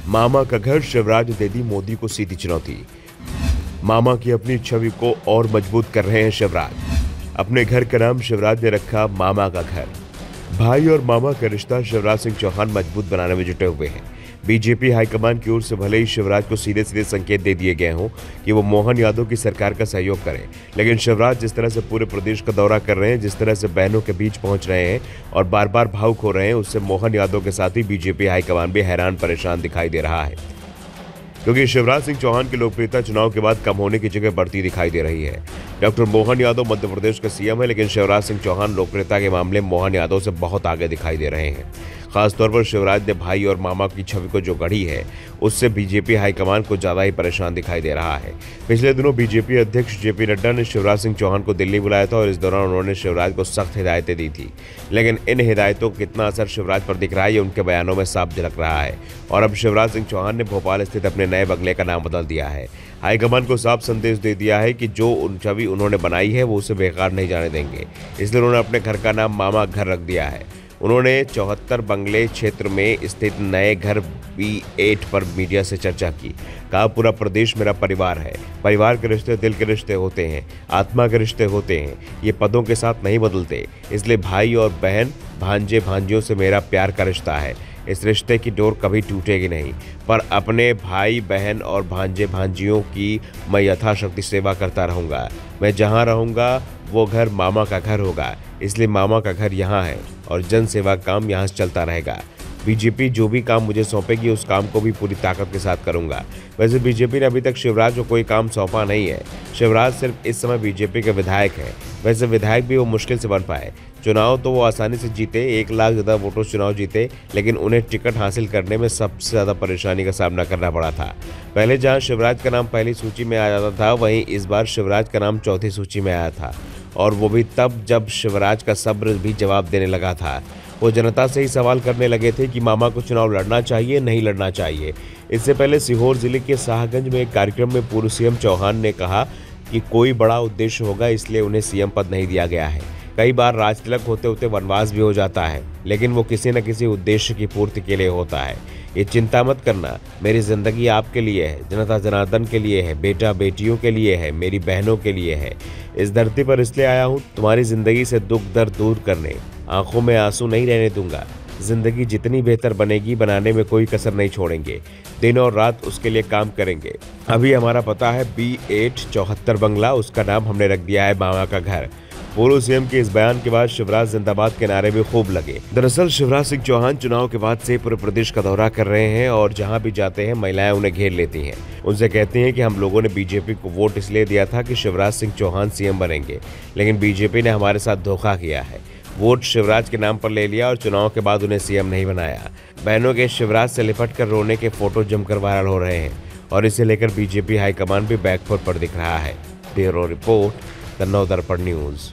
मामा का घर, शिवराज ने दे दी मोदी को सीधी चुनौती। मामा की अपनी छवि को और मजबूत कर रहे हैं शिवराज। अपने घर का नाम शिवराज ने रखा मामा का घर। भाई और मामा का रिश्ता शिवराज सिंह चौहान मजबूत बनाने में जुटे हुए हैं। बीजेपी हाईकमान की ओर से भले ही शिवराज को सीधे सीधे संकेत दे दिए गए हों कि वो मोहन यादव की सरकार का सहयोग करें, लेकिन शिवराज जिस तरह से पूरे प्रदेश का दौरा कर रहे हैं, जिस तरह से बहनों के बीच पहुंच रहे हैं और बार बार भावुक हो रहे हैं, उससे मोहन यादव के साथ ही बीजेपी हाईकमान भी हैरान परेशान दिखाई दे रहा है, क्योंकि शिवराज सिंह चौहान की लोकप्रियता चुनाव के बाद कम होने की जगह बढ़ती दिखाई दे रही है। डॉक्टर मोहन यादव मध्य प्रदेश के सीएम है, लेकिन शिवराज सिंह चौहान लोकप्रियता के मामले में मोहन यादव से बहुत आगे दिखाई दे रहे हैं। खासतौर पर शिवराज ने भाई और मामा की छवि को जो गढ़ी है, उससे बीजेपी हाईकमान को ज्यादा ही परेशान दिखाई दे रहा है। पिछले दिनों बीजेपी अध्यक्ष जेपी नड्डा ने शिवराज सिंह चौहान को दिल्ली बुलाया था और इस दौरान उन्होंने शिवराज को सख्त हिदायतें दी थी, लेकिन इन हिदायतों का कितना असर शिवराज पर दिख रहा है, ये उनके बयानों में साफ झलक रहा है। और अब शिवराज सिंह चौहान ने भोपाल स्थित अपने नए बंगले का नाम बदल दिया है। हाईकमान को साफ संदेश दे दिया है कि जो छवि उन्होंने बनाई है वो उसे बेकार नहीं जाने देंगे, इसलिए उन्होंने अपने घर का नाम मामा घर रख दिया है। उन्होंने 74 बंगले क्षेत्र में स्थित नए घर B8 पर मीडिया से चर्चा की। कहा, पूरा प्रदेश मेरा परिवार है। परिवार के रिश्ते दिल के रिश्ते होते हैं, आत्मा के रिश्ते होते हैं, ये पदों के साथ नहीं बदलते। इसलिए भाई और बहन, भांजे भांजियों से मेरा प्यार का रिश्ता है। इस रिश्ते की डोर कभी टूटेगी नहीं, पर अपने भाई बहन और भांजे भांजियों की मैं यथाशक्ति सेवा करता रहूँगा। मैं जहाँ रहूँगा वो घर मामा का घर होगा, इसलिए मामा का घर यहाँ है और जन सेवा काम यहाँ से चलता रहेगा। बीजेपी जो भी काम मुझे सौंपेगी उस काम को भी पूरी ताकत के साथ करूंगा। वैसे बीजेपी ने अभी तक शिवराज को कोई काम सौंपा नहीं है। शिवराज सिर्फ इस समय बीजेपी के विधायक हैं। वैसे विधायक भी वो मुश्किल से बन पाए। चुनाव तो वो आसानी से जीते, 1 लाख ज़्यादा वोटों से चुनाव जीते, लेकिन उन्हें टिकट हासिल करने में सबसे ज़्यादा परेशानी का सामना करना पड़ा था। पहले जहाँ शिवराज का नाम पहली सूची में आ जाता था, वहीं इस बार शिवराज का नाम चौथी सूची में आया था, और वो भी तब जब शिवराज का सब्र भी जवाब देने लगा था। वो जनता से ही सवाल करने लगे थे कि मामा को चुनाव लड़ना चाहिए, नहीं लड़ना चाहिए। इससे पहले सीहोर जिले के शाहगंज में एक कार्यक्रम में पूर्व सीएम चौहान ने कहा कि कोई बड़ा उद्देश्य होगा, इसलिए उन्हें सीएम पद नहीं दिया गया है। कई बार राज तिलक होते होते वनवास भी हो जाता है, लेकिन वो किसी न किसी उद्देश्य की पूर्ति के लिए होता है। ये चिंता मत करना, मेरी जिंदगी आपके लिए है, जनता जनार्दन के लिए है, बेटा बेटियों के लिए है, मेरी बहनों के लिए है। इस धरती पर इसलिए आया हूँ तुम्हारी जिंदगी से दुख दर्द दूर करने। आंखों में आंसू नहीं रहने दूंगा। जिंदगी जितनी बेहतर बनेगी, बनाने में कोई कसर नहीं छोड़ेंगे। दिन और रात उसके लिए काम करेंगे। अभी हमारा पता है B8 74 बंगला, उसका नाम हमने रख दिया है मामा का घर। पूर्व सीएम के इस बयान के बाद शिवराज जिंदाबाद के नारे भी खूब लगे। दरअसल शिवराज सिंह चौहान चुनाव के बाद से पूरे प्रदेश का दौरा कर रहे हैं और जहां भी जाते हैं महिलाएं उन्हें घेर लेती हैं। उनसे कहती हैं कि हम लोगों ने बीजेपी को वोट इसलिए दिया था कि शिवराज सिंह चौहान सीएम बनेंगे, लेकिन बीजेपी ने हमारे साथ धोखा किया है। वोट शिवराज के नाम पर ले लिया और चुनाव के बाद उन्हें सीएम नहीं बनाया। बहनों के शिवराज से लिपट कर रोने के फोटो जमकर वायरल हो रहे हैं और इसे लेकर बीजेपी हाईकमान भी बैकफुट पर दिख रहा है। ब्यूरो रिपोर्ट, द नव दर्पण न्यूज।